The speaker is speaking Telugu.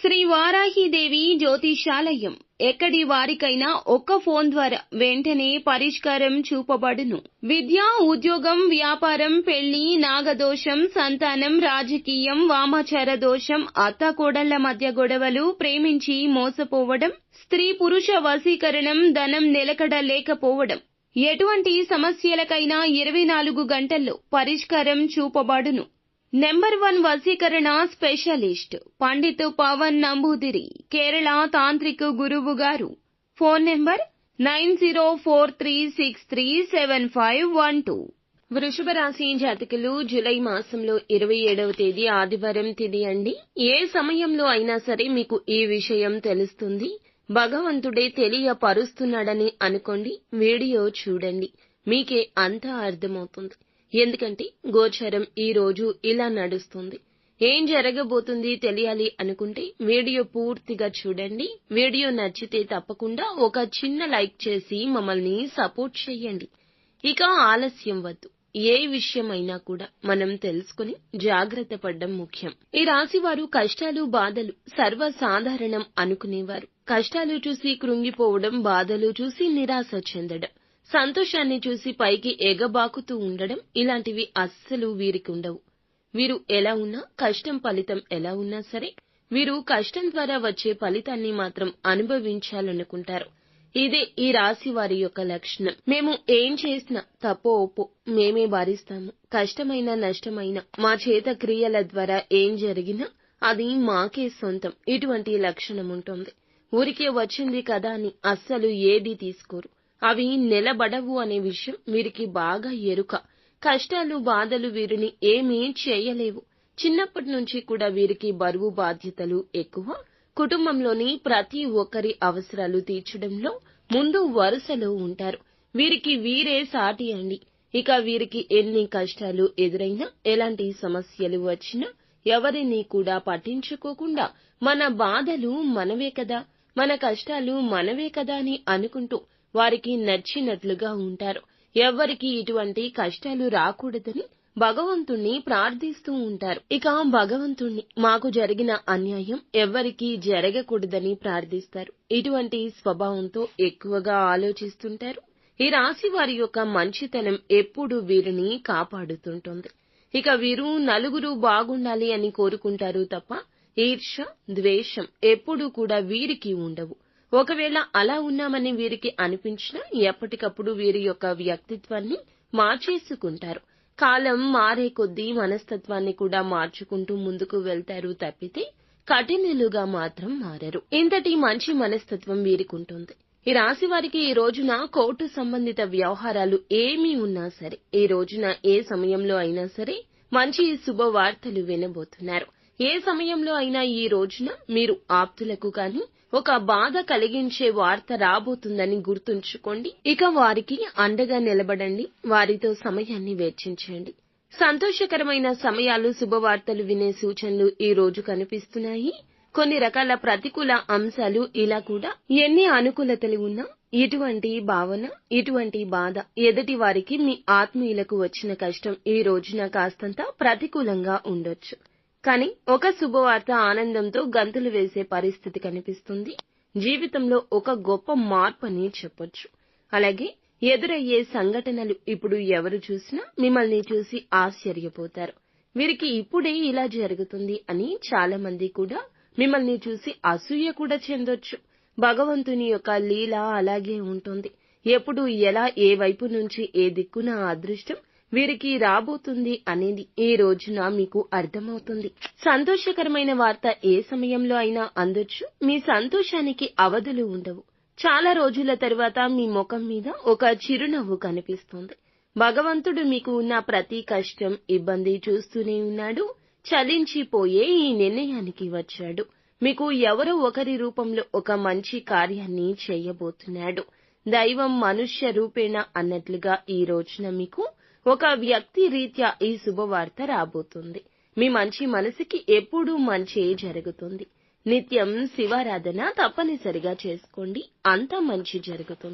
శ్రీ వారాహిదేవి జ్యోతిషాలయం ఎక్కడి వారికైనా ఒక్క ఫోన్ ద్వారా వెంటనే పరిష్కారం చూపబడును. విద్య, ఉద్యోగం, వ్యాపారం, పెళ్లి, నాగదోషం, సంతానం, రాజకీయం, వామాచార దోషం, అత్తాకోడళ్ల మధ్య గొడవలు, ప్రేమించి మోసపోవడం, స్త్రీ పురుష వశీకరణం, ధనం నిలకడ లేకపోవడం, ఎటువంటి సమస్యలకైనా 24 గంటల్లో పరిష్కారం చూపబడును. నెంబర్ 1 వశీకరణ స్పెషలిస్ట్ పండిత్ పవన్ నంబూదిరి, కేరళ తాంత్రిక గురువు గారు. Phone number 9043637512. వృషభ రాశి జాతకులు జూలై మాసంలో 27వ తేదీ ఆదివారం తిథి అండి. ఏ సమయంలో అయినా సరే మీకు ఈ విషయం తెలుస్తుంది. భగవంతుడే తెలియపరుస్తున్నాడని అనుకోండి. వీడియో చూడండి, మీకే అంతా అర్థమవుతుంది. ఎందుకంటే గోచరం ఈ రోజు ఇలా నడుస్తుంది. ఏం జరగబోతుంది తెలియాలి అనుకుంటే వీడియో పూర్తిగా చూడండి. వీడియో నచ్చితే తప్పకుండా ఒక చిన్న లైక్ చేసి మమ్మల్ని సపోర్ట్ చేయండి. ఇక ఆలస్యం వద్దు. ఏ విషయమైనా కూడా మనం తెలుసుకుని జాగ్రత్త పడడం ముఖ్యం. ఈ రాశి వారు కష్టాలు, బాధలు సర్వసాధారణం అనుకునేవారు. కష్టాలు చూసి కృంగిపోవడం, బాధలు చూసి నిరాశ చెందడం, సంతోషాన్ని చూసి పైకి ఎగబాకుతూ ఉండడం, ఇలాంటివి అస్సలు వీరికి ఉండవు. వీరు ఎలా ఉన్నా, కష్టం ఫలితం ఎలా ఉన్నా సరే, వీరు కష్టం ద్వారా వచ్చే ఫలితాన్ని మాత్రం అనుభవించాలనుకుంటారు. ఇదే ఈ రాశి వారి యొక్క లక్షణం. మేము ఏం చేసినా తప్పో ఒప్పో మేమే భరిస్తాము. కష్టమైన నష్టమైన మా చేత క్రియల ద్వారా ఏం జరిగినా అది మాకే సొంతం. ఇటువంటి లక్షణం ఉంటుంది. ఊరికే వచ్చింది కదా అని అస్సలు ఏదీ తీసుకోరు. అవి నిలబడవు అనే విషయం వీరికి బాగా ఎరుక. కష్టాలు, బాధలు వీరిని ఏమీ చేయలేవు. చిన్నప్పటి నుంచి కూడా వీరికి బరువు బాధ్యతలు ఎక్కువ. కుటుంబంలోని ప్రతి ఒక్కరి అవసరాలు తీర్చడంలో ముందు వరుసలో ఉంటారు. వీరికి వీరే సాటి అండి. ఇక వీరికి ఎన్ని కష్టాలు ఎదురైనా, ఎలాంటి సమస్యలు వచ్చినా ఎవరినీ కూడా పట్టించుకోకుండా మన బాధలు మనవే కదా, మన కష్టాలు మనవే కదా అని అనుకుంటూ వారికి నచ్చినట్లుగా ఉంటారు. ఎవ్వరికి ఇటువంటి కష్టాలు రాకూడదని భగవంతుణ్ణి ప్రార్థిస్తూ ఉంటారు. ఇక భగవంతుణ్ణి మాకు జరిగిన అన్యాయం ఎవ్వరికీ జరగకూడదని ప్రార్థిస్తారు. ఇటువంటి స్వభావంతో ఎక్కువగా ఆలోచిస్తుంటారు. ఈ రాశి వారి యొక్క మంచితనం ఎప్పుడూ వీరిని కాపాడుతుంటుంది. ఇక వీరు నలుగురు బాగుండాలి అని కోరుకుంటారు తప్ప ఈర్ష్య, ద్వేషం ఎప్పుడూ కూడా వీరికి ఉండవు. ఒకవేళ అలా ఉన్నామని వీరికి అనిపించినా ఎప్పటికప్పుడు వీరి యొక్క వ్యక్తిత్వాన్ని మార్చేసుకుంటారు. కాలం మారే కొద్దీ మనస్తత్వాన్ని కూడా మార్చుకుంటూ ముందుకు వెళ్తారు తప్పితే కఠినలుగా మాత్రం మారరు. ఇంతటి మంచి మనస్తత్వం వీరికుంటుంది. ఈ రాశి వారికి ఈ రోజున కోర్టు సంబంధిత వ్యవహారాలు ఏమీ ఉన్నా సరే, ఈ రోజున ఏ సమయంలో అయినా సరే మంచి శుభవార్తలు వినబోతున్నారు. ఏ సమయంలో అయినా ఈ రోజున మీరు ఆప్తులకు కానీ ఒక బాధ కలిగించే వార్త రాబోతుందని గుర్తుంచుకోండి. ఇక వారికి అండగా నిలబడండి. వారితో సమయాన్ని వెచ్చించండి. సంతోషకరమైన సమయాలు, శుభవార్తలు వినే సూచనలు ఈ రోజు కనిపిస్తున్నాయి. కొన్ని రకాల ప్రతికూల అంశాలు ఇలా కూడా. ఎన్ని అనుకూలతలు ఉన్నా ఇటువంటి భావన, ఇటువంటి బాధ ఎదుటి వారికి మీ ఆత్మీయులకు వచ్చిన కష్టం ఈ రోజున కాస్తంత ప్రతికూలంగా ఉండొచ్చు. కానీ ఒక శుభవార్త ఆనందంతో గంతులు వేసే పరిస్థితి కనిపిస్తుంది. జీవితంలో ఒక గొప్ప మార్పు అని చెప్పొచ్చు. అలాగే ఎదురయ్యే సంఘటనలు ఇప్పుడు ఎవరు చూసినా మిమ్మల్ని చూసి ఆశ్చర్యపోతారు. వీరికి ఇప్పుడే ఇలా జరుగుతుంది అని చాలా మంది కూడా మిమ్మల్ని చూసి అసూయ కూడా చెందొచ్చు. భగవంతుని యొక్క లీల అలాగే ఉంటుంది. ఎప్పుడు ఎలా, ఏ వైపు నుంచి, ఏ దిక్కున అదృష్టం వీరికి రాబోతుంది అనేది ఈ రోజున మీకు అర్థమవుతుంది. సంతోషకరమైన వార్త ఏ సమయంలో అయినా అందొచ్చు. మీ సంతోషానికి అవధులు ఉండవు. చాలా రోజుల తర్వాత మీ ముఖం మీద ఒక చిరునవ్వు కనిపిస్తుంది. భగవంతుడు మీకు ఉన్న ప్రతి కష్టం, ఇబ్బంది చూస్తూనే ఉన్నాడు. చలించిపోయే ఈ నిర్ణయానికి వచ్చాడు. మీకు ఎవరో ఒకరి రూపంలో ఒక మంచి కార్యాన్ని చేయబోతున్నాడు. దైవం మనుష్య రూపేణ అన్నట్లుగా ఈ రోజున మీకు ఒక వ్యక్తి రీత్యా ఈ శుభవార్త రాబోతుంది. మీ మంచి మనసుకి ఎప్పుడూ మంచే జరుగుతుంది. నిత్యం శివారాధన తప్పనిసరిగా చేసుకోండి. అంతా మంచి జరుగుతుంది.